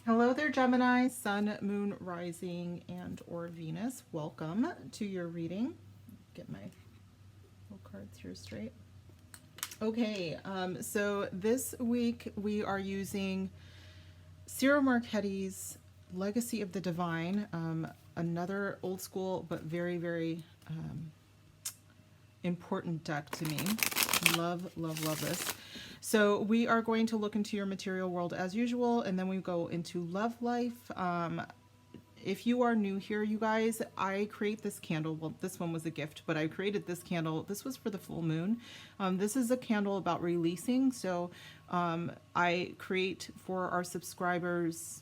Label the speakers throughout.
Speaker 1: Hello there, Gemini, Sun, Moon, Rising, and or Venus. Welcome to your reading. Get my little cards here straight. Okay, so this week we are using Cyril Marchetti's Legacy of the Divine, another old school but very, very important deck to me. Love, love, love this. So we are going to look into your material world as usual, and then we go into love life. If you are new here, you guys, I create this candle. Well, this one was a gift, but I created this candle. This was for the full moon. This is a candle about releasing. So I create for our subscribers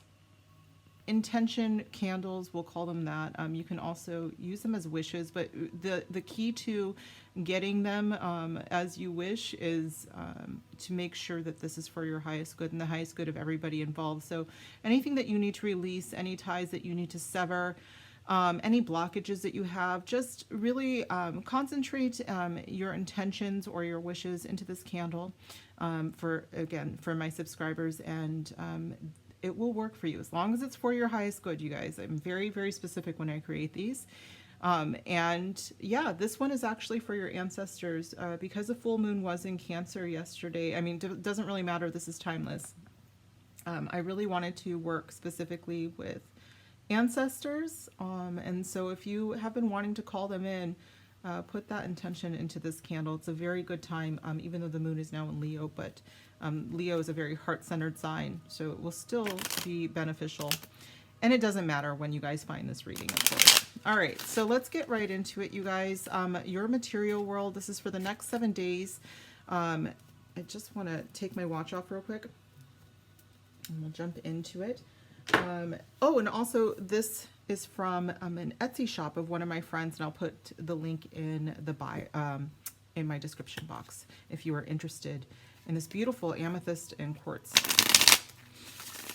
Speaker 1: intention candles, we'll call them that. You can also use them as wishes, but the key to getting them as you wish is to make sure that this is for your highest good and the highest good of everybody involved. So anything that you need to release, any ties that you need to sever, any blockages that you have, just really concentrate your intentions or your wishes into this candle for my subscribers, and it will work for you as long as it's for your highest good, you guys. I'm very, very specific when I create these. And yeah, this one is actually for your ancestors because the full moon was in Cancer yesterday. I mean, it doesn't really matter. This is timeless. I really wanted to work specifically with ancestors. And so if you have been wanting to call them in, put that intention into this candle. It's a very good time, even though the moon is now in Leo, but Leo is a very heart-centered sign, so it will still be beneficial. And it doesn't matter when you guys find this reading, of course. All right, so let's get right into it, you guys. Your material world, this is for the next 7 days. I just want to take my watch off real quick, and we'll jump into it. Oh, and also this is from an Etsy shop of one of my friends, and I'll put the link in the bio, in my description box if you are interested in this beautiful amethyst and quartz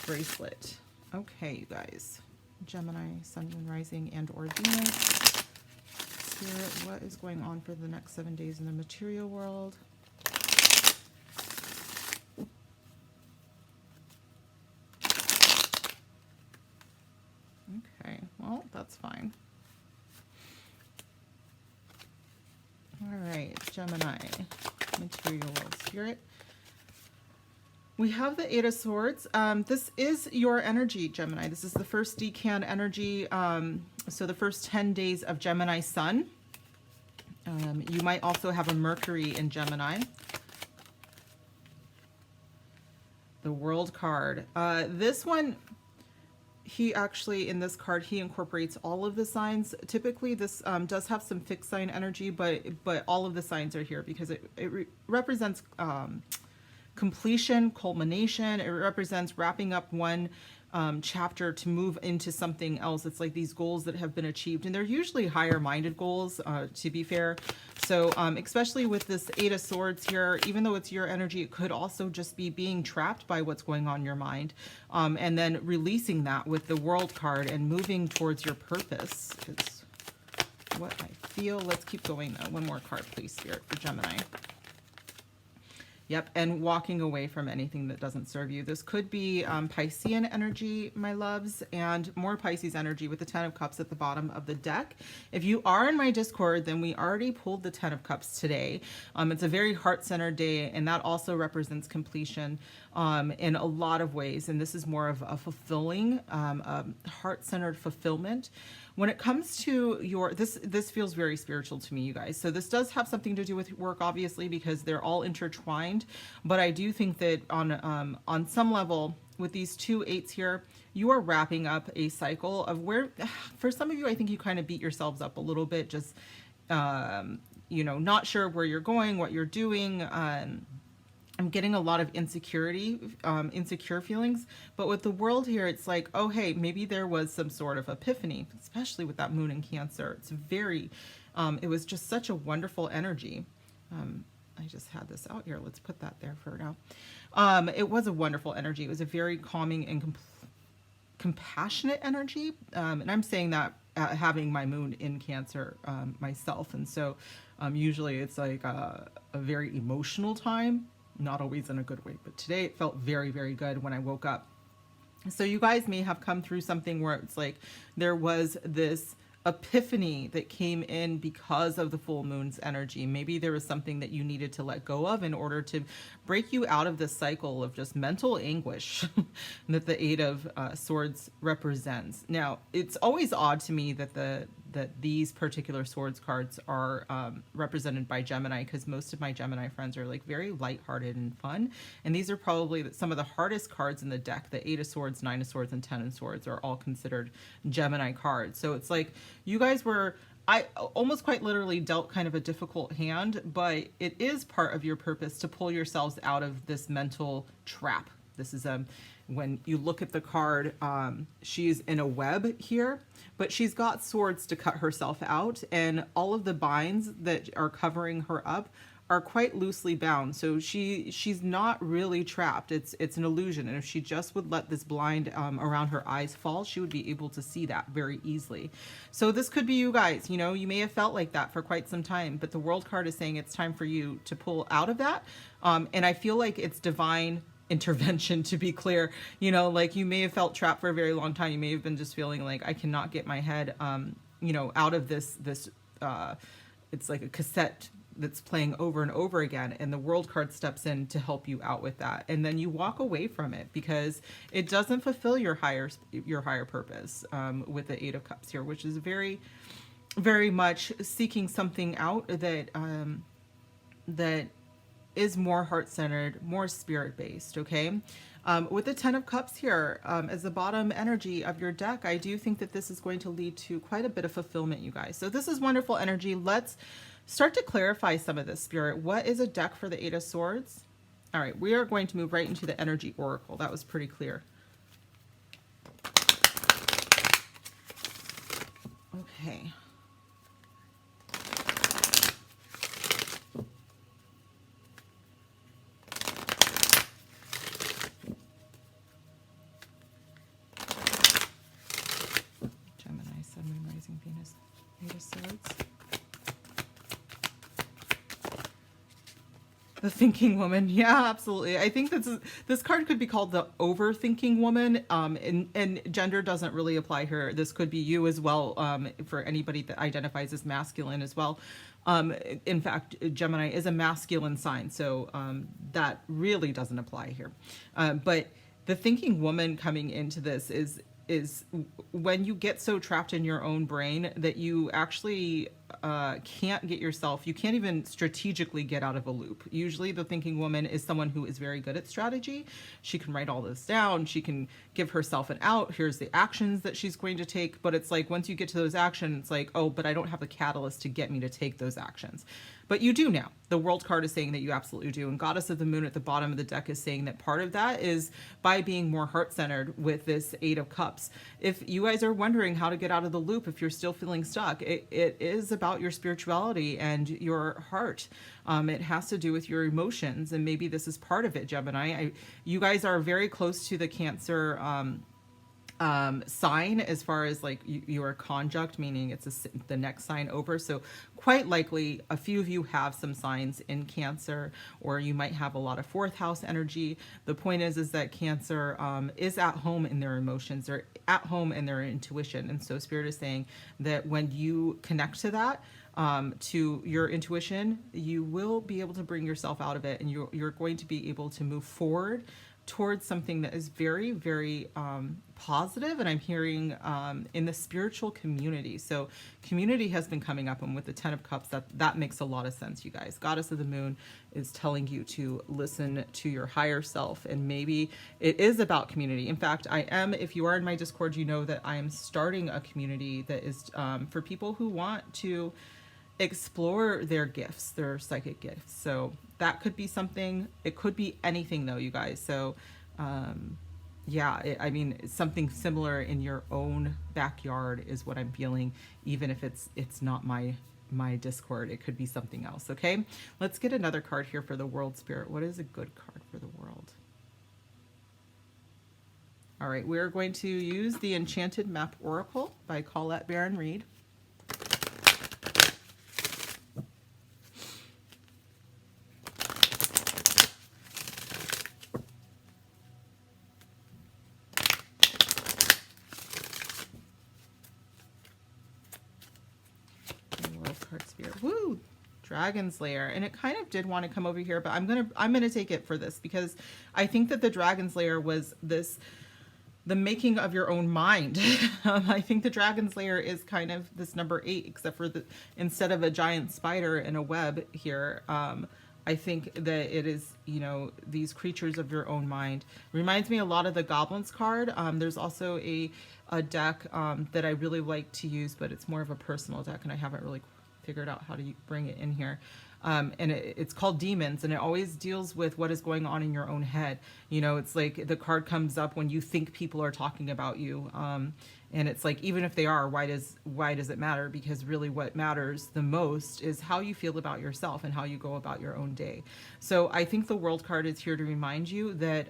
Speaker 1: bracelet. Okay, you guys, Gemini, Sun, Moon, Rising, and or Venus. Spirit, what is going on for the next 7 days in the material world? Okay, well, that's fine. All right, Gemini, material world, spirit. We have the Eight of Swords. This is your energy, Gemini. This is the first decan energy. So the first 10 days of Gemini Sun. You might also have a Mercury in Gemini. The World card. This one, he actually, in this card, he incorporates all of the signs. Typically, this does have some fixed sign energy, but all of the signs are here because it represents completion, culmination. It represents wrapping up one chapter to move into something else. It's like these goals that have been achieved, and they're usually higher minded goals, to be fair. So especially with this Eight of Swords here, even though it's your energy, it could also just be being trapped by what's going on in your mind, and then releasing that with the World card and moving towards your purpose is what I feel. Let's keep going though. One more card, please, Spirit, for Gemini. Yep, and walking away from anything that doesn't serve you. This could be Piscean energy, my loves, and more Pisces energy with the Ten of Cups at the bottom of the deck. If you are in my Discord, then we already pulled the Ten of Cups today. It's a very heart-centered day, and that also represents completion in a lot of ways. And this is more of a fulfilling, heart-centered fulfillment. When it comes to your, this feels very spiritual to me, you guys. So this does have something to do with work, obviously, because they're all intertwined. But I do think that on some level, with these two eights here, you are wrapping up a cycle of where, for some of you, I think you kind of beat yourselves up a little bit, just, you know, not sure where you're going, what you're doing. I'm getting a lot of insecurity, insecure feelings. But with the World here, it's like, oh, hey, maybe there was some sort of epiphany, especially with that moon in Cancer. It's very, it was just such a wonderful energy. I just had this out here. Let's put that there for now. It was a wonderful energy. It was a very calming and compassionate energy. And I'm saying that having my moon in Cancer myself. And so Usually it's like a very emotional time, not always in a good way, but today it felt very, very good when I woke up. So you guys may have come through something where it's like there was this epiphany that came in because of the full moon's energy. Maybe there was something that you needed to let go of in order to break you out of this cycle of just mental anguish that the Eight of Swords represents. Now, it's always odd to me that these particular swords cards are represented by Gemini, because most of my Gemini friends are like very lighthearted and fun. And these are probably some of the hardest cards in the deck. The Eight of Swords, Nine of Swords, and Ten of Swords are all considered Gemini cards. So it's like you guys were, I almost quite literally dealt kind of a difficult hand, but it is part of your purpose to pull yourselves out of this mental trap. This is when you look at the card, she's in a web here, but she's got swords to cut herself out, and all of the binds that are covering her up are quite loosely bound. So she's not really trapped. It's an illusion. And if she just would let this blind around her eyes fall, she would be able to see that very easily. So this could be you guys. You know, you may have felt like that for quite some time, but the World card is saying it's time for you to pull out of that. And I feel like it's divine intervention, to be clear. You know, like you may have felt trapped for a very long time. You may have been just feeling like I cannot get my head you know, out of this it's like a cassette that's playing over and over again, and the World card steps in to help you out with that, and then you walk away from it because it doesn't fulfill your higher purpose with the Eight of Cups here, which is very, very much seeking something out that that is more heart-centered, more spirit-based, okay? With the Ten of Cups here, as the bottom energy of your deck, I do think that this is going to lead to quite a bit of fulfillment, you guys. So this is wonderful energy. Let's start to clarify some of this, Spirit. What is a deck for the Eight of Swords? All right, we are going to move right into the energy oracle. That was pretty clear. Okay. Gemini, Sun, Moon, Rising, Venus, Eight of Swords. The thinking woman. Yeah, absolutely. I think this card could be called the overthinking woman, and gender doesn't really apply here. This could be you as well, for anybody that identifies as masculine as well. In fact, Gemini is a masculine sign, so that really doesn't apply here. But the thinking woman coming into this is when you get so trapped in your own brain that you actually can't get yourself, you can't even strategically get out of a loop. Usually the thinking woman is someone who is very good at strategy. She can write all this down. She can give herself an out. Here's the actions that she's going to take. But it's like, once you get to those actions, it's like, oh, but I don't have the catalyst to get me to take those actions. But you do now. The World card is saying that you absolutely do. And Goddess of the Moon at the bottom of the deck is saying that part of that is by being more heart-centered with this Eight of Cups. If you guys are wondering how to get out of the loop, if you're still feeling stuck, it is about your spirituality and your heart. It has to do with your emotions, and maybe this is part of it, Gemini. You guys are very close to the Cancer sign as far as like you are conjunct, meaning it's the next sign over. So quite likely a few of you have some signs in Cancer, or you might have a lot of fourth house energy. The point is that Cancer is at home in their emotions, or at home in their intuition. And so Spirit is saying that when you connect to that, to your intuition, you will be able to bring yourself out of it, and you're going to be able to move forward towards something that is very, very positive. And I'm hearing in the spiritual community. So community has been coming up, and with the Ten of Cups, that makes a lot of sense, you guys. Goddess of the Moon is telling you to listen to your higher self, and maybe it is about community. In fact, if you are in my Discord, you know that I am starting a community that is for people who want to explore their gifts, their psychic gifts. So that could be something. It could be anything though, you guys. So yeah, I mean, something similar in your own backyard is what I'm feeling, even if it's not my Discord. It could be something else. Okay, let's get another card here for the World, Spirit. What is a good card for the World? All right, we're going to use the Enchanted Map Oracle by Colette Baron Reed. Dragon's Lair, and it kind of did want to come over here, but I'm gonna take it for this because I think that the Dragon's Lair was the making of your own mind. I think the Dragon's Lair is kind of this number 8, except for instead of a giant spider in a web here, I think that it is, you know, these creatures of your own mind. Reminds me a lot of the Goblins card. There's also a deck that I really like to use, but it's more of a personal deck, and I haven't really figured out how to bring it in here. And it's called Demons, and it always deals with what is going on in your own head. You know, it's like the card comes up when you think people are talking about you. And it's like, even if they are, why does it matter? Because really what matters the most is how you feel about yourself and how you go about your own day. So I think the World card is here to remind you that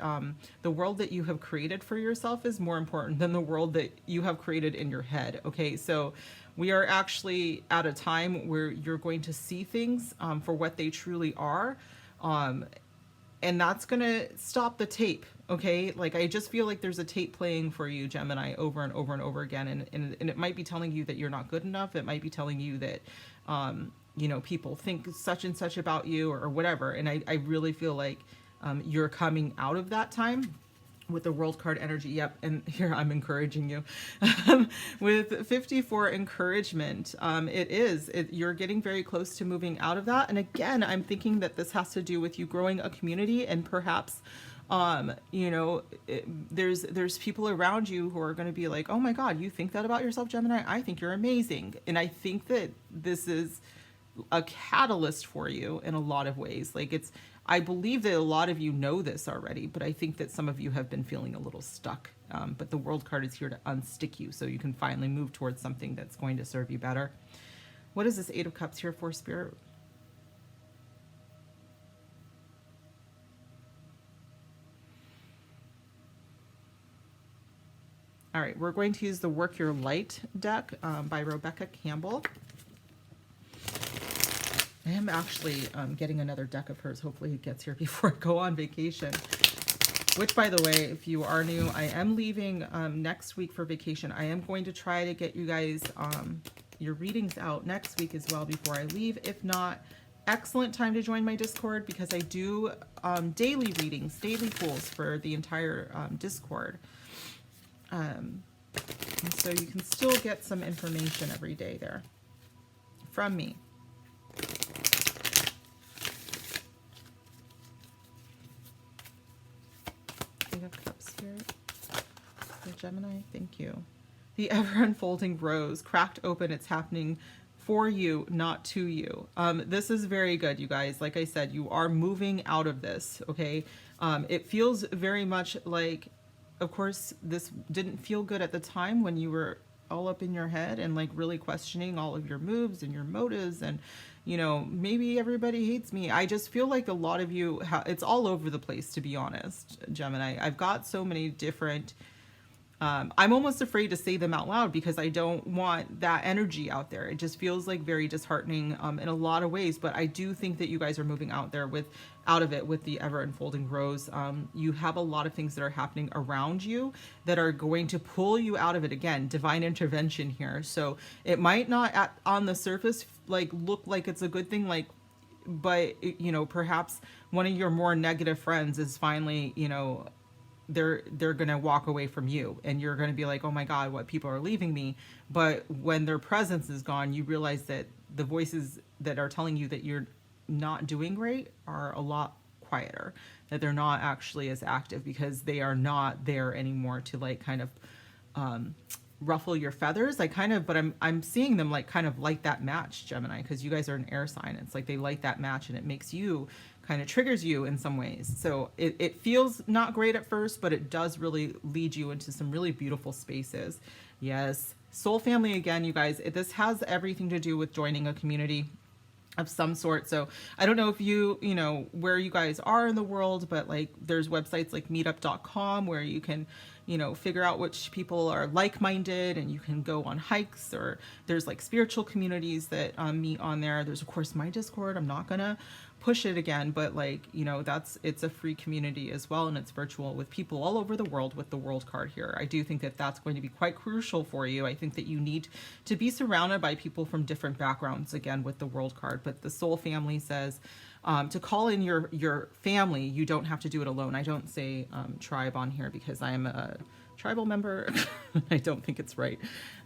Speaker 1: the world that you have created for yourself is more important than the world that you have created in your head. Okay, so we are actually at a time where you're going to see things for what they truly are. And that's going to stop the tape. Okay, like I just feel like there's a tape playing for you, Gemini, over and over and over again. And it might be telling you that you're not good enough. It might be telling you that, you know, people think such and such about you or whatever. And I really feel like you're coming out of that time with the World card energy. Yep, and here I'm encouraging you with 54 encouragement. You're getting very close to moving out of that. And again, I'm thinking that this has to do with you growing a community, and perhaps you know, there's people around you who are going to be like, oh my God, you think that about yourself, Gemini? I think you're amazing. And I think that this is a catalyst for you in a lot of ways. Like I believe that a lot of you know this already, but I think that some of you have been feeling a little stuck. But the World card is here to unstick you so you can finally move towards something that's going to serve you better. What is this 8 of Cups here for, Spirit? All right, we're going to use the Work Your Light deck by Rebecca Campbell. I am actually getting another deck of hers. Hopefully it gets here before I go on vacation. Which, by the way, if you are new, I am leaving next week for vacation. I am going to try to get you guys your readings out next week as well before I leave. If not, excellent time to join my Discord, because I do daily readings, daily pulls for the entire Discord. And so you can still get some information every day there from me. 8 of Cups, Spirit. For Gemini, thank you. The ever-unfolding rose, cracked open, it's happening for you, not to you. This is very good, you guys. Like I said, you are moving out of this, okay? It feels very much like, of course, this didn't feel good at the time when you were all up in your head and like really questioning all of your moves and your motives, and you know, maybe everybody hates me. I just feel like a lot of you it's all over the place, to be honest, Gemini. I've got so many different I'm almost afraid to say them out loud because I don't want that energy out there. It just feels like very disheartening in a lot of ways, but I do think that you guys are moving out of it with the ever unfolding rose. You have a lot of things that are happening around you that are going to pull you out of it. Again, divine intervention here. So it might not on the surface like look like it's a good thing, like, but you know, perhaps one of your more negative friends is finally, you know, they're gonna walk away from you, and you're gonna be like, oh my God, what, people are leaving me. But when their presence is gone, you realize that the voices that are telling you that you're not doing great are a lot quieter, that they're not actually as active because they are not there anymore to like kind of ruffle your feathers. But I'm seeing them like kind of light that match, Gemini, because you guys are an air sign. It's like they light that match and it makes you kind of triggers you in some ways. So it feels not great at first, but it does really lead you into some really beautiful spaces. Yes. Soul family again, you guys, this has everything to do with joining a community of some sort. So I don't know if you know, where you guys are in the world, but like there's websites like meetup.com where you can, you know, figure out which people are like-minded, and you can go on hikes, or there's like spiritual communities that meet on there. There's of course my Discord. I'm not gonna push it again, but like, you know, it's a free community as well, and it's virtual with people all over the world with the world card here. I do think that that's going to be quite crucial for you. I think that you need to be surrounded by people from different backgrounds again with the world card, but the soul family says to call in your family. You don't have to do it alone. I don't say tribe on here because I am a tribal member. I don't think it's right.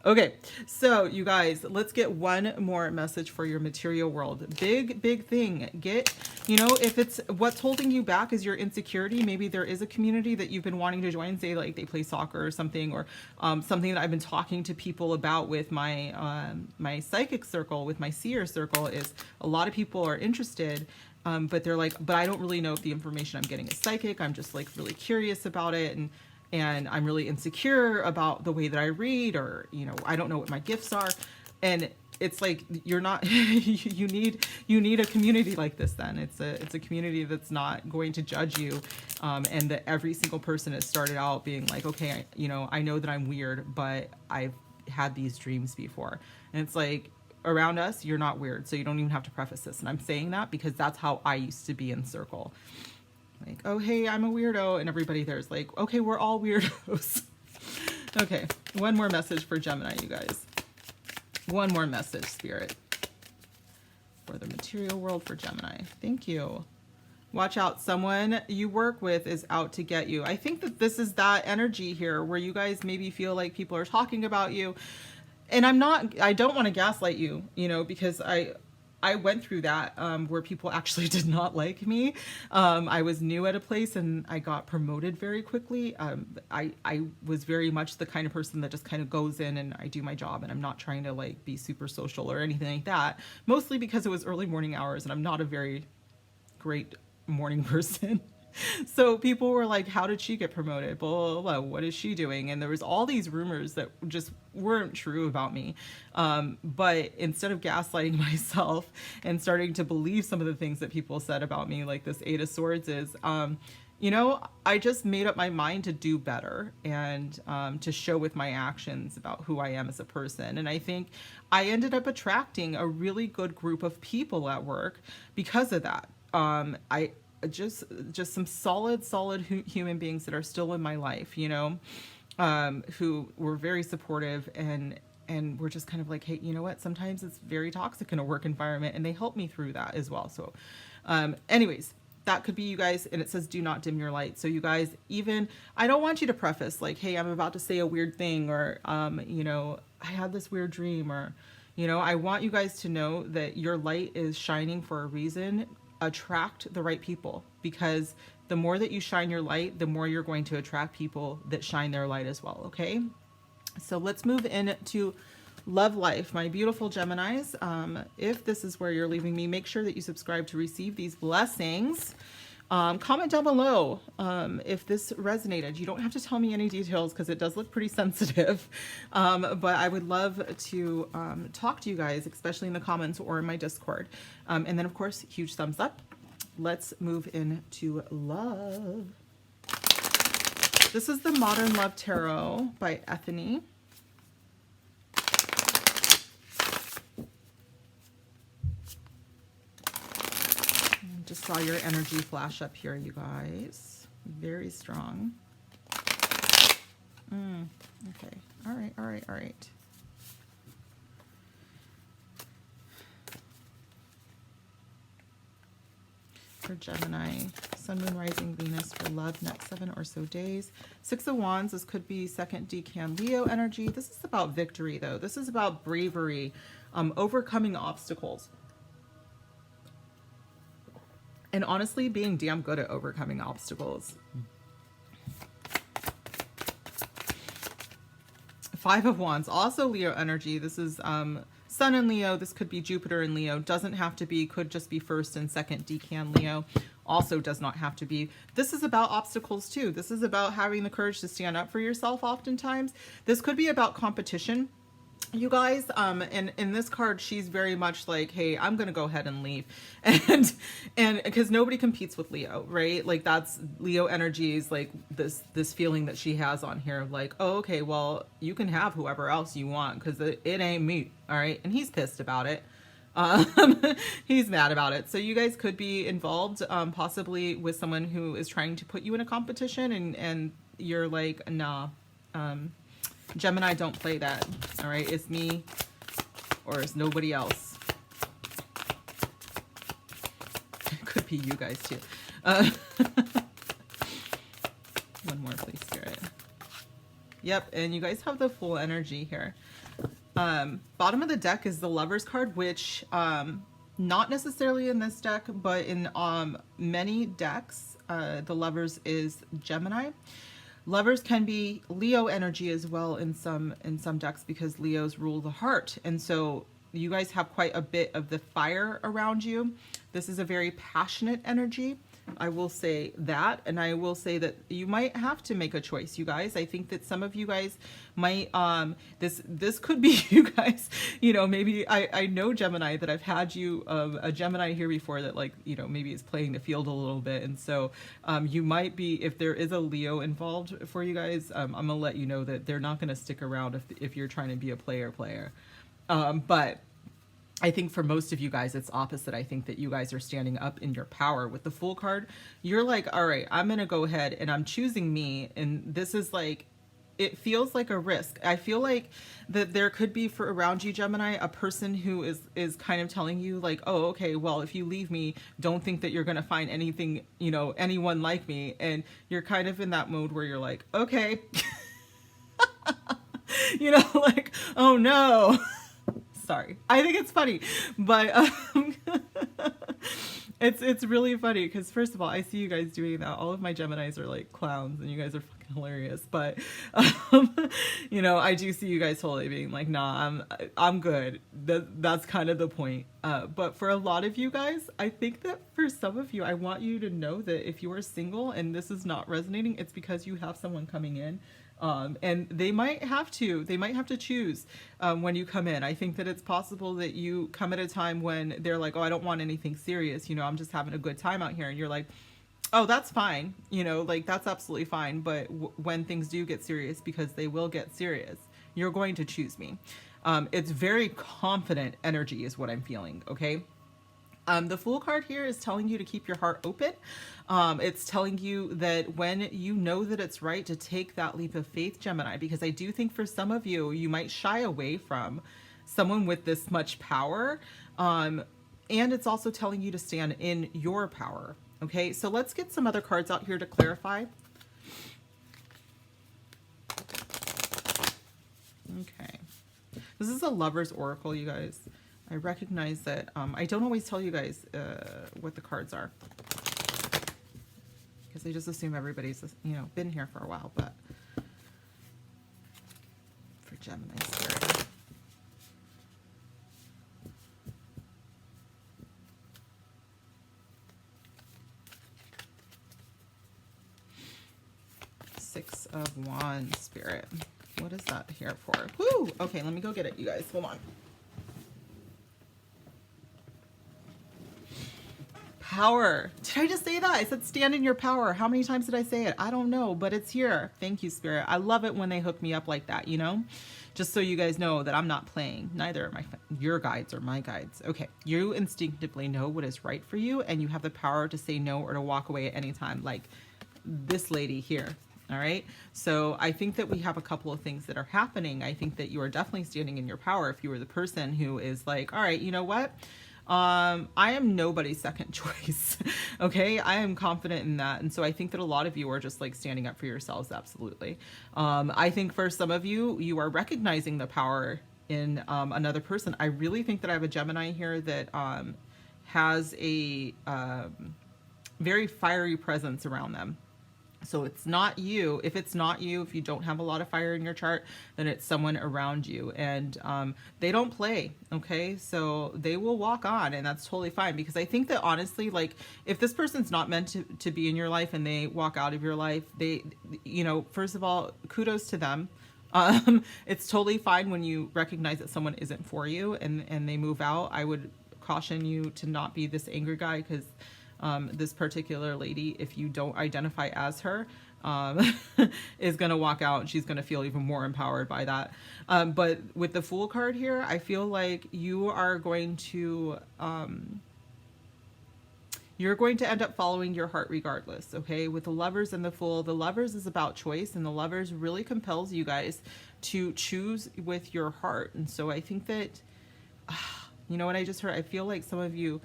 Speaker 1: Okay, so you guys, let's get one more message for your material world. Big thing. Get, you know, if it's what's holding you back is your insecurity. Maybe there is a community that you've been wanting to join, say like they play soccer or something, or something that I've been talking to people about with my my psychic circle, with my seer circle, is a lot of people are interested. But they're like, but I don't really know if the information I'm getting is psychic. I'm just like really curious about it, and I'm really insecure about the way that I read, or, you know, I don't know what my gifts are. And it's like, you're not, you need a community like this. Then it's a community that's not going to judge you. And that every single person has started out being like, okay, you know, I know that I'm weird, but I've had these dreams before. And it's like, around us, you're not weird. So you don't even have to preface this. And I'm saying that because that's how I used to be in circle. Like, oh, hey, I'm a weirdo. And everybody there's like, okay, we're all weirdos. Okay, one more message for Gemini, you guys. One more message, Spirit, for the material world for Gemini. Thank you. Watch out. Someone you work with is out to get you. I think that this is that energy here where you guys maybe feel like people are talking about you. And I don't want to gaslight you, you know, because I went through that where people actually did not like me. I was new at a place and I got promoted very quickly. I was very much the kind of person that just kind of goes in and I do my job, and I'm not trying to like be super social or anything like that. Mostly because it was early morning hours and I'm not a very great morning person. So people were like, how did she get promoted? Blah, blah, blah. What is she doing? And there was all these rumors that just weren't true about me. But instead of gaslighting myself and starting to believe some of the things that people said about me, like this Eight of Swords is, you know, I just made up my mind to do better and to show with my actions about who I am as a person. And I think I ended up attracting a really good group of people at work because of that. Just some solid human beings that are still in my life, you know, who were very supportive and we're just kind of like, hey, you know what? Sometimes it's very toxic in a work environment, and they help me through that as well. So, anyways, that could be you guys. And it says, do not dim your light. So you guys, even, I don't want you to preface like, hey, I'm about to say a weird thing, or, you know, I had this weird dream, or, you know, I want you guys to know that your light is shining for a reason. Attract the right people, because the more that you shine your light, the more you're going to attract people that shine their light as well. Okay, so let's move into love life, my beautiful Geminis. If this is where you're leaving me, make sure that you subscribe to receive these blessings. Comment down below if this resonated. You don't have to tell me any details because it does look pretty sensitive, but I would love to talk to you guys, especially in the comments or in my Discord. And then, of course, huge thumbs up. Let's move into love. This is the Modern Love Tarot by Ethany. Just saw your energy flash up here, you guys. Very strong. Okay. All right. For Gemini, Sun, Moon, Rising, Venus for love next 7 or so days. Six of Wands, this could be second decan Leo energy. This is about victory, though. This is about bravery, overcoming obstacles. And honestly, being damn good at overcoming obstacles. Five of Wands, also Leo energy. This is Sun in Leo. This could be Jupiter in Leo. Doesn't have to be, could just be first and second decan Leo. Also does not have to be. This is about obstacles too. This is about having the courage to stand up for yourself oftentimes. This could be about competition. You guys, and in this card, she's very much like, hey, I'm gonna go ahead and leave, and because nobody competes with Leo, right? Like that's Leo energy is like this feeling that she has on here, like, oh, okay, well, you can have whoever else you want because it ain't me, all right? And he's pissed about it. He's mad about it. So you guys could be involved, possibly with someone who is trying to put you in a competition, and you're like, nah, Gemini, don't play that. All right, it's me or it's nobody else. It could be you guys too. One more, please, Spirit. Yep, and you guys have the full energy here. Bottom of the deck is the Lovers card, which not necessarily in this deck, but in many decks, the Lovers is Gemini. Lovers can be Leo energy as well in some decks, because Leos rule the heart, and so you guys have quite a bit of the fire around you. This is a very passionate energy. I will say that, and I will say that you might have to make a choice, you guys. I think that some of you guys might, this could be you guys, you know, maybe I know Gemini, that I've had you, a Gemini here before that, like, you know, maybe is playing the field a little bit. And so you might be, if there is a Leo involved for you guys, I'm gonna let you know that they're not gonna stick around if you're trying to be a player. But I think for most of you guys, it's opposite. I think that you guys are standing up in your power. With the Fool card, you're like, all right, I'm going to go ahead and I'm choosing me. And this is like, it feels like a risk. I feel like that there could be, for around you, Gemini, a person who is kind of telling you like, oh, okay, well, if you leave me, don't think that you're going to find anything, you know, anyone like me. And you're kind of in that mode where you're like, okay, you know, like, oh no. Sorry. I think it's funny, but it's really funny because, first of all, I see you guys doing that. All of my Geminis are like clowns, and you guys are fucking hilarious. But you know, I do see you guys totally being like, nah, I'm good. That's kind of the point. But for a lot of you guys, I think that for some of you, I want you to know that if you are single and this is not resonating, it's because you have someone coming in. And they might have to choose when you come in. I think that it's possible that you come at a time when they're like, oh, I don't want anything serious, you know, I'm just having a good time out here, and you're like, oh, that's fine, you know, like that's absolutely fine. But when things do get serious, because they will get serious, you're going to choose me. It's very confident energy is what I'm feeling. Okay. The Fool card here is telling you to keep your heart open. It's telling you that when you know that it's right, to take that leap of faith, Gemini, because I do think for some of you, you might shy away from someone with this much power. And it's also telling you to stand in your power. Okay, so let's get some other cards out here to clarify. Okay, this is a Lover's Oracle, you guys. I recognize that I don't always tell you guys what the cards are, because I just assume everybody's, you know, been here for a while. But for Gemini Spirit, Six of Wands, Spirit. What is that here for? Woo! Okay, let me go get it, you guys. Hold on. Power. Did I just say that? I said stand in your power. How many times did I say it? I don't know, but it's here. Thank you, Spirit. I love it when they hook me up like that, you know? Just so you guys know that I'm not playing. Neither are your guides or my guides. Okay, you instinctively know what is right for you, and you have the power to say no or to walk away at any time, like this lady here. All right. So I think that we have a couple of things that are happening. I think that you are definitely standing in your power if you are the person who is like, all right, you know what? I am nobody's second choice. Okay. I am confident in that. And so I think that a lot of you are just like standing up for yourselves. Absolutely. I think for some of you, you are recognizing the power in another person. I really think that I have a Gemini here that has a very fiery presence around them. So it's not you. If it's not you, if you don't have a lot of fire in your chart, then it's someone around you, and they don't play. Okay. So they will walk on, and that's totally fine, because I think that honestly, like if this person's not meant to be in your life and they walk out of your life, they, you know, first of all, kudos to them. It's totally fine when you recognize that someone isn't for you and they move out. I would caution you to not be this angry guy, because This particular lady, if you don't identify as her, is going to walk out and she's going to feel even more empowered by that. But with the Fool card here, I feel like you are going to you're going to end up following your heart regardless, okay? With the Lovers and the Fool, the Lovers is about choice, and the Lovers really compels you guys to choose with your heart. And so I think that, you know what I just heard? I feel like some of you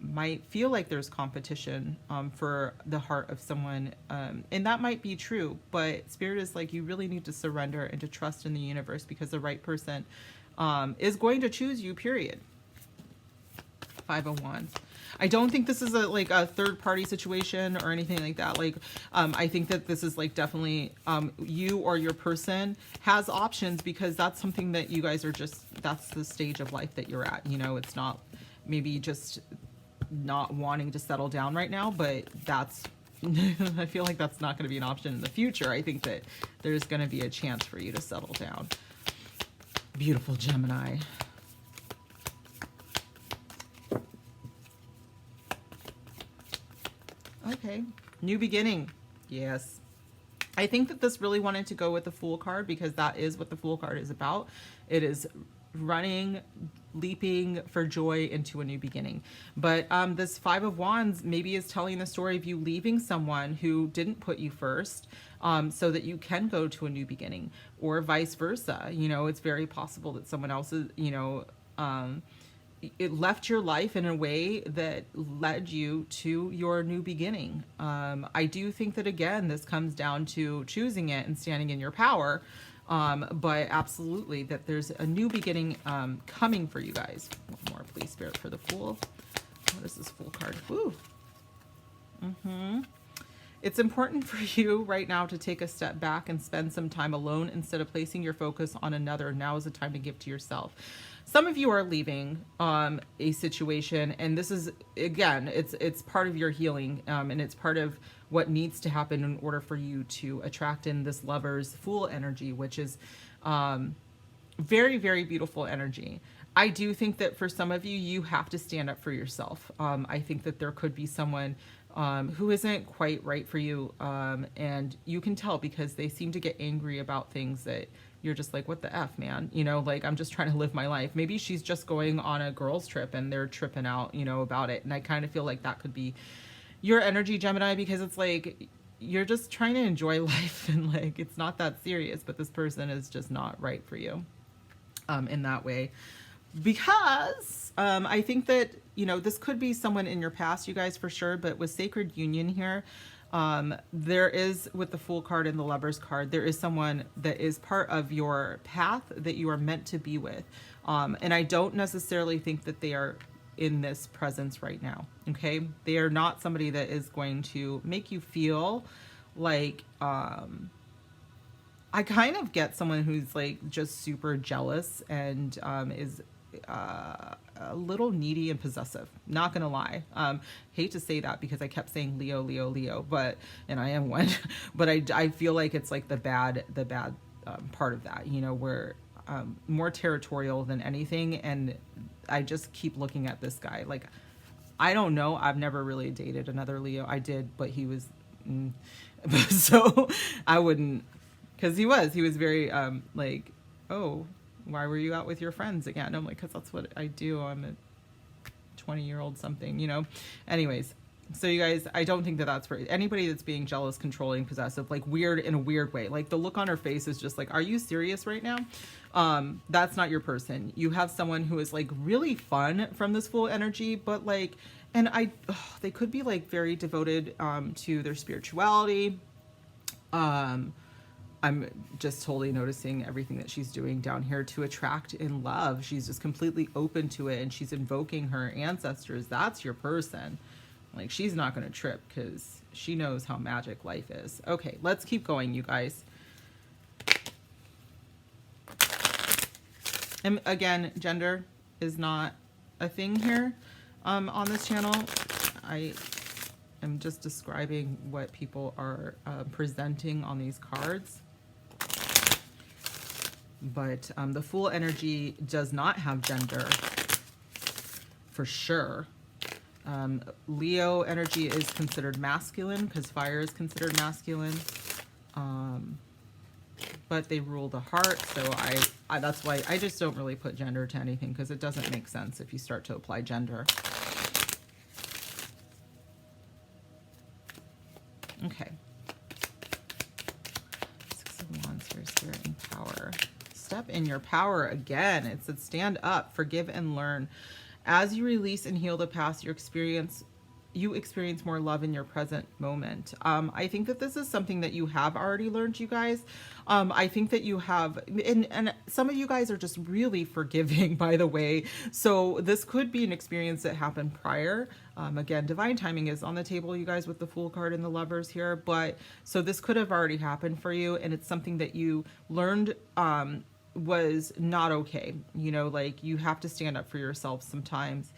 Speaker 1: might feel like there's competition for the heart of someone, and that might be true, but Spirit is like, you really need to surrender and to trust in the universe, because the right person is going to choose you, period. Five of Wands. I don't think this is a third party situation or anything like that. Like, I think that this is like definitely you or your person has options, because that's something that you guys are just, that's the stage of life that you're at. You know, it's not maybe just not wanting to settle down right now, but that's, I feel like that's not going to be an option in the future. I think that there's going to be a chance for you to settle down. Beautiful Gemini. Okay, new beginning. Yes. I think that this really wanted to go with the Fool card, because that is what the Fool card is about. It is running, leaping for joy into a new beginning. But this Five of Wands maybe is telling the story of you leaving someone who didn't put you first, so that you can go to a new beginning, or vice versa. You know, it's very possible that someone else is, you know, it left your life in a way that led you to your new beginning. I do think that, again, this comes down to choosing it and standing in your power. But absolutely, that there's a new beginning coming for you guys. One more, please, Spirit, for the Fool. What is this Fool card? Woo. It's important for you right now to take a step back and spend some time alone instead of placing your focus on another. Now is the time to give to yourself. Some of you are leaving a situation, and this is, again, it's part of your healing, and it's part of what needs to happen in order for you to attract in this Lover's Fool energy, which is very, very beautiful energy. I do think that for some of you, you have to stand up for yourself. I think that there could be someone who isn't quite right for you, and you can tell because they seem to get angry about things that you're just like, what the F, man? You know, like, I'm just trying to live my life. Maybe she's just going on a girls trip and they're tripping out, you know, about it. And I kind of feel like that could be your energy, Gemini, because it's like, you're just trying to enjoy life, and like, it's not that serious, but this person is just not right for you in that way. Because I think that, you know, this could be someone in your past, you guys, for sure, but with Sacred Union here, there is, with the Fool card and the Lovers card, there is someone that is part of your path that you are meant to be with. And I don't necessarily think that they are in this presence right now, okay? They are not somebody that is going to make you feel like, I kind of get someone who's like just super jealous and is a little needy and possessive, not gonna lie. Hate to say that because I kept saying Leo, Leo, Leo, but, and I am one, but I feel like it's like the bad part of that, you know, where more territorial than anything. And I just keep looking at this guy like, I don't know, I've never really dated another Leo. I did, but he was so I wouldn't, because he was very like, oh, why were you out with your friends again? I'm like, because that's what I do. I'm a 20-year-old something, you know. Anyways, so you guys, I don't think that that's for anybody that's being jealous, controlling, possessive, like weird in a weird way. Like the look on her face is just like, are you serious right now? That's not your person. You have someone who is like really fun from this Fool energy, but like, and they could be like very devoted to their spirituality. I'm just totally noticing everything that she's doing down here to attract in love. She's just completely open to it, and she's invoking her ancestors. That's your person. Like, she's not going to trip because she knows how magic life is. Okay, let's keep going, you guys. And again, gender is not a thing here on this channel. I am just describing what people are presenting on these cards. But the Fool energy does not have gender, for sure. Leo energy is considered masculine because fire is considered masculine. But they rule the heart, so I that's why I just don't really put gender to anything, because it doesn't make sense if you start to apply gender. Okay. 6 of Wands here, Spirit and power. Step in your power again. It said stand up, forgive and learn. As you release and heal the past, you experience more love in your present moment. I think that this is something that you have already learned, you guys. I think that you have, and some of you guys are just really forgiving, by the way. So this could be an experience that happened prior. Again, divine timing is on the table, you guys, with the Fool card and the Lovers here. But so this could have already happened for you, and it's something that you learned was not okay. You know, like, you have to stand up for yourself sometimes.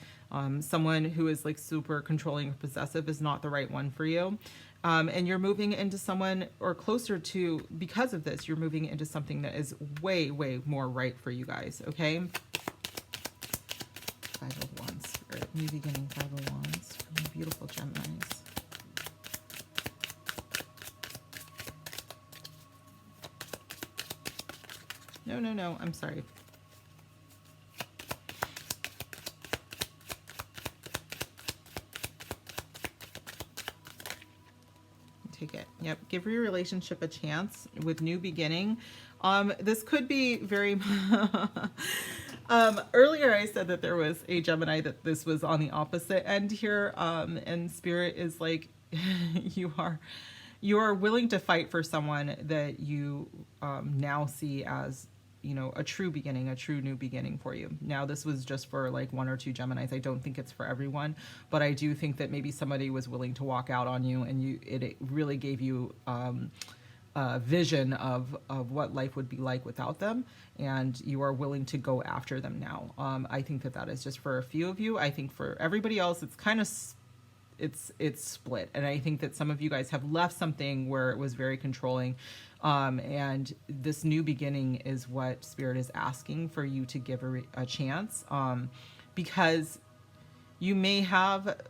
Speaker 1: Someone who is like super controlling or possessive is not the right one for you. And you're moving into someone, or closer to, because of this, you're moving into something that is way, way more right for you guys, okay? 5 of Wands, Spirit, new beginning, 5 of Wands, beautiful Geminis. No, I'm sorry. Take it. Yep. Give your relationship a chance with new beginning. This could be very earlier I said that there was a Gemini that this was on the opposite end here. And Spirit is like, you are willing to fight for someone that you now see as, you know, a true beginning, a true new beginning for you. Now, this was just for like 1 or 2 Geminis. I don't think it's for everyone, but I do think that maybe somebody was willing to walk out on you, and it really gave you a vision of what life would be like without them, and you are willing to go after them now. I think that is just for a few of you. I think for everybody else, it's kind of it's split, and I think that some of you guys have left something where it was very controlling, and this new beginning is what Spirit is asking for you to give a chance, because you may have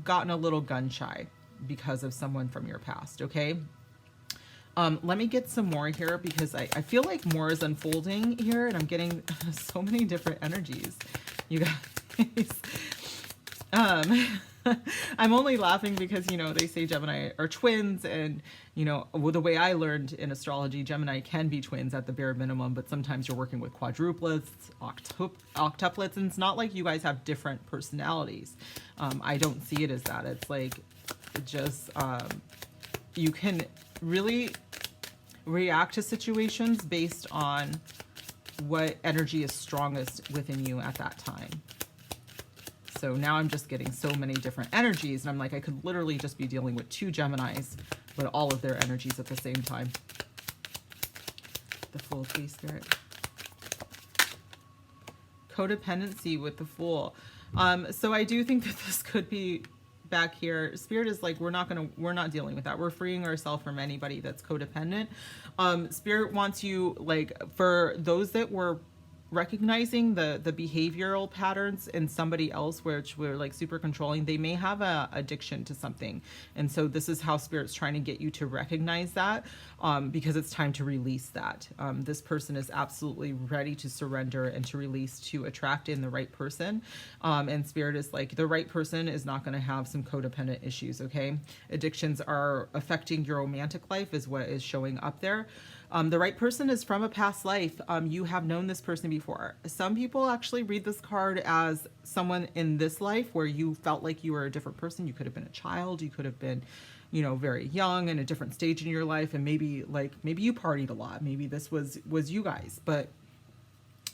Speaker 1: gotten a little gun shy because of someone from your past, okay? Let me get some more here, because I feel like more is unfolding here, and I'm getting so many different energies, you guys. I'm only laughing because, you know, they say Gemini are twins, and, you know, the way I learned in astrology, Gemini can be twins at the bare minimum, but sometimes you're working with quadruplets, octuplets, and it's not like you guys have different personalities. I don't see it as that. It's like, just, you can really react to situations based on what energy is strongest within you at that time. So now I'm just getting so many different energies, and I'm like, I could literally just be dealing with 2 Geminis, but all of their energies at the same time. The Fool, please, Spirit. Codependency with the Fool. So I do think that this could be back here. Spirit is like, we're not dealing with that. We're freeing ourselves from anybody that's codependent. Spirit wants you, like, for those that were recognizing the behavioral patterns in somebody else, which were like super controlling, they may have a addiction to something, and so this is how Spirit's trying to get you to recognize that, because it's time to release that. This person is absolutely ready to surrender and to release, to attract in the right person, and Spirit is like, the right person is not going to have some codependent issues, okay? Addictions are affecting your romantic life is what is showing up there. The right person is from a past life. You have known this person before. Some people actually read this card as someone in this life where you felt like you were a different person. You could have been a child. You could have been, you know, very young in a different stage in your life. And maybe you partied a lot. Maybe this was you guys, but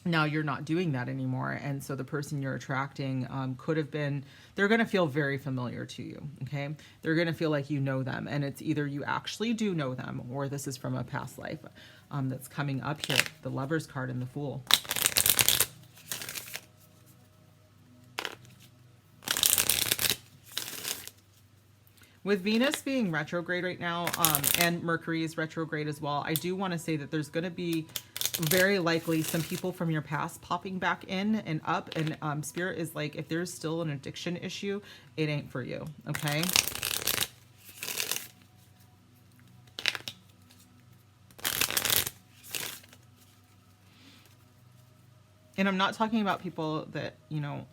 Speaker 1: now you're not doing that anymore. And so the person you're attracting could have been, they're going to feel very familiar to you, okay? They're going to feel like you know them, and it's either you actually do know them, or this is from a past life that's coming up here. The Lover's card and the Fool. With Venus being retrograde right now, and Mercury is retrograde as well, I do want to say that there's going to be very likely some people from your past popping back in and up. And Spirit is like, if there's still an addiction issue, it ain't for you. Okay. And I'm not talking about people that, you know,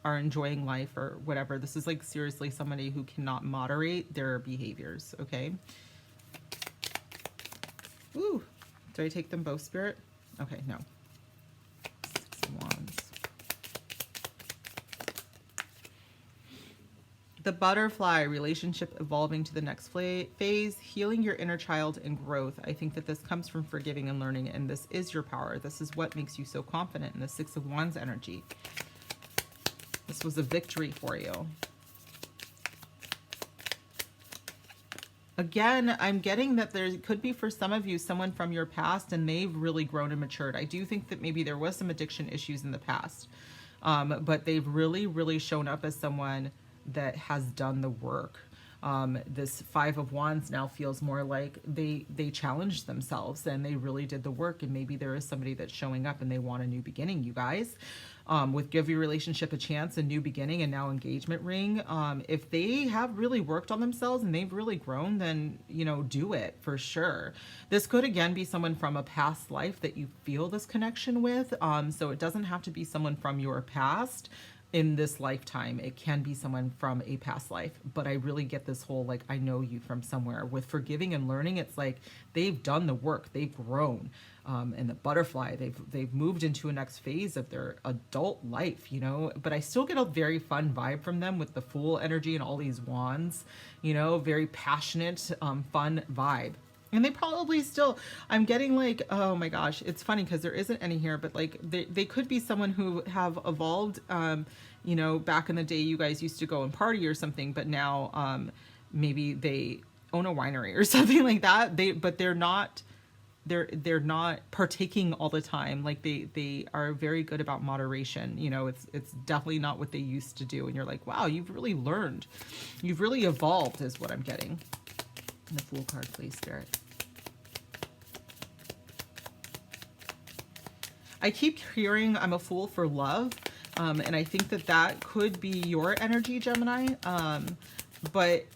Speaker 1: are enjoying life or whatever. This is like seriously somebody who cannot moderate their behaviors. Okay. Ooh. Do I take them both, Spirit? Okay, no. 6 of Wands. The butterfly, relationship evolving to the next phase, healing your inner child and growth. I think that this comes from forgiving and learning, and this is your power. This is what makes you so confident in the 6 of Wands energy. This was a victory for you. Again, I'm getting that there could be for some of you someone from your past and they've really grown and matured. I do think that maybe there was some addiction issues in the past, but they've really, really shown up as someone that has done the work. This 5 of Wands now feels more like they challenged themselves and they really did the work, and maybe there is somebody that's showing up and they want a new beginning, you guys. With give your relationship a chance, a new beginning, and now engagement ring. If they have really worked on themselves and they've really grown, then, you know, do it for sure. This could again be someone from a past life that you feel this connection with. So it doesn't have to be someone from your past in this lifetime. It can be someone from a past life, but I really get this whole, like, I know you from somewhere. With forgiving and learning, it's like they've done the work, they've grown. And the butterfly, they've moved into a next phase of their adult life, you know, but I still get a very fun vibe from them with the Fool energy and all these wands, you know, very passionate, fun vibe. And they probably still, I'm getting like, oh my gosh, it's funny because there isn't any here, but like they could be someone who have evolved, you know, back in the day you guys used to go and party or something, but now maybe they own a winery or something like that. But they're not partaking all the time. Like they are very good about moderation. You know, it's definitely not what they used to do. And you're like, wow, you've really learned. You've really evolved is what I'm getting. And the Fool card, please, Spirit. I keep hearing I'm a fool for love. And I think that that could be your energy, Gemini. But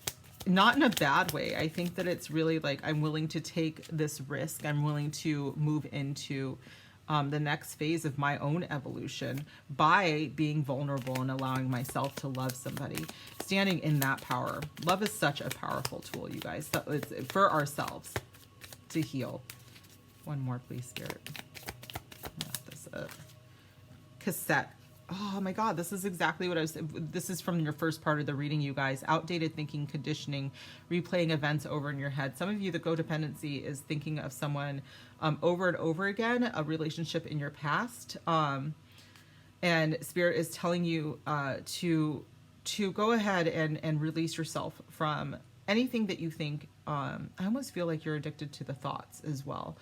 Speaker 1: not in a bad way. I think that it's really like, I'm willing to take this risk. I'm willing to move into the next phase of my own evolution by being vulnerable and allowing myself to love somebody, standing in that power. Love is such a powerful tool, you guys. So it's for ourselves to heal. One more, please, Spirit. This cassette. Oh my God, this is exactly what I was, this is from your first part of the reading, you guys. Outdated thinking, conditioning, replaying events over in your head. Some of you, the codependency is thinking of someone over and over again, a relationship in your past. And Spirit is telling you to go ahead and release yourself from anything that you think. I almost feel like you're addicted to the thoughts as well.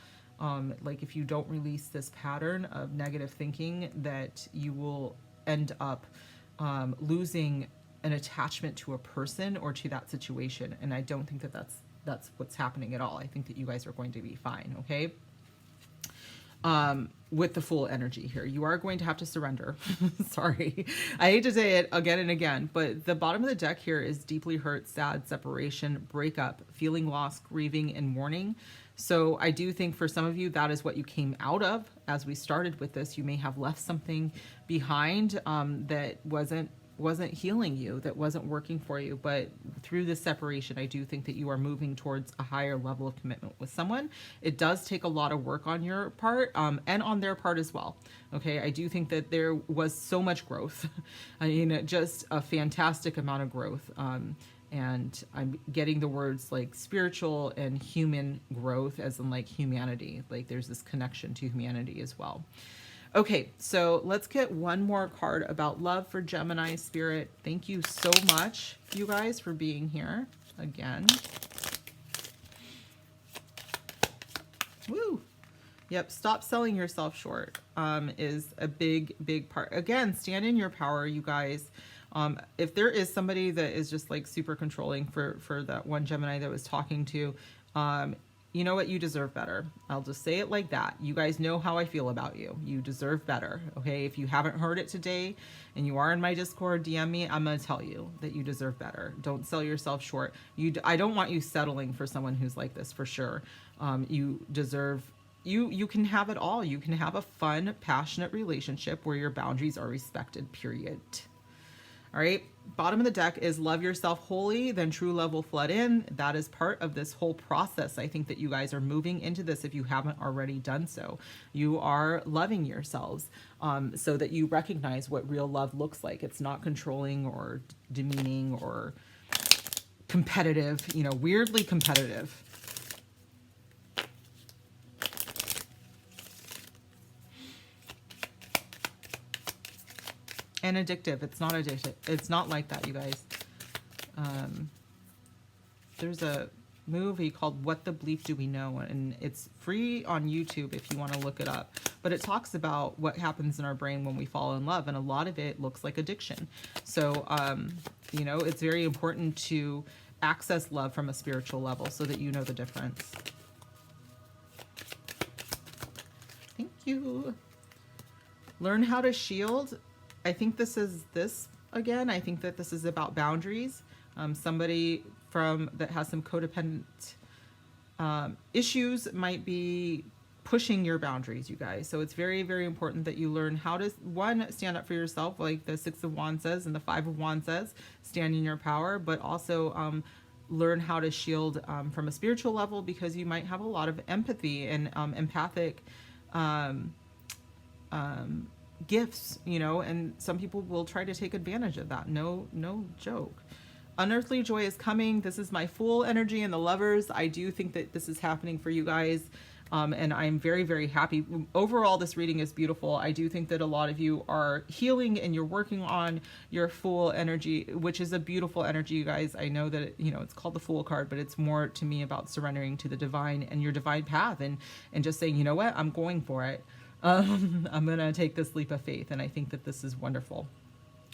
Speaker 1: Like if you don't release this pattern of negative thinking, that you will end up losing an attachment to a person or to that situation. And I don't think that that's what's happening at all. I think that you guys are going to be fine, okay? With the Fool energy here, you are going to have to surrender. Sorry, I hate to say it again and again, but the bottom of the deck here is deeply hurt, sad, separation, breakup, feeling lost, grieving, and mourning. So I do think for some of you, that is what you came out of. As we started with this, you may have left something behind that wasn't healing you, that wasn't working for you. But through this separation, I do think that you are moving towards a higher level of commitment with someone. It does take a lot of work on your part and on their part as well. Okay, I do think that there was so much growth. I mean, just a fantastic amount of growth. And I'm getting the words like spiritual and human growth, as in like humanity. Like there's this connection to humanity as well. Okay, so let's get one more card about love for Gemini, Spirit. Thank you so much, you guys, for being here again. Woo! Yep, stop selling yourself short is a big, big part. Again, stand in your power, you guys. If there is somebody that is just like super controlling for that one Gemini that was talking to, you know what? You deserve better. I'll just say it like that. You guys know how I feel about you. You deserve better. Okay. If you haven't heard it today and you are in my Discord, DM me. I'm going to tell you that you deserve better. Don't sell yourself short. I don't want you settling for someone who's like this, for sure. You deserve, you can have it all. You can have a fun, passionate relationship where your boundaries are respected, period. All right. Bottom of the deck is love yourself wholly, then true love will flood in. That is part of this whole process. I think that you guys are moving into this if you haven't already done so. You are loving yourselves so that you recognize what real love looks like. It's not controlling or demeaning or competitive, you know, weirdly competitive. And addictive. It's not addictive. It's not like that, you guys. There's a movie called What the Bleep Do We Know? And it's free on YouTube if you want to look it up. But it talks about what happens in our brain when we fall in love. And a lot of it looks like addiction. So, you know, it's very important to access love from a spiritual level so that you know the difference. Thank you. Learn how to shield. I think this is this again. I think that this is about boundaries. Somebody that has some codependent issues might be pushing your boundaries, you guys. So it's very, very important that you learn how to, one, stand up for yourself, like the Six of Wands says and the Five of Wands says, stand in your power, but also learn how to shield from a spiritual level, because you might have a lot of empathy and empathic gifts, you know, and some people will try to take advantage of that. No joke. Unearthly joy is coming. This is my Fool energy and the Lovers. I do think that this is happening for you guys. And I'm very, very happy. Overall, this reading is beautiful. I do think that a lot of you are healing and you're working on your Fool energy, which is a beautiful energy, you guys. I know that, you know, it's called the Fool card, but it's more to me about surrendering to the divine and your divine path and just saying, you know what, I'm going for it. I'm going to take this leap of faith. And I think that this is wonderful.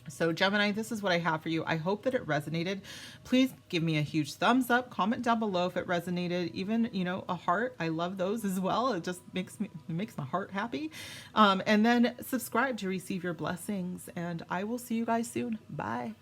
Speaker 1: So Gemini, this is what I have for you. I hope that it resonated. Please give me a huge thumbs up. Comment down below if it resonated. Even, you know, a heart. I love those as well. It just makes my heart happy. And then subscribe to receive your blessings. And I will see you guys soon. Bye.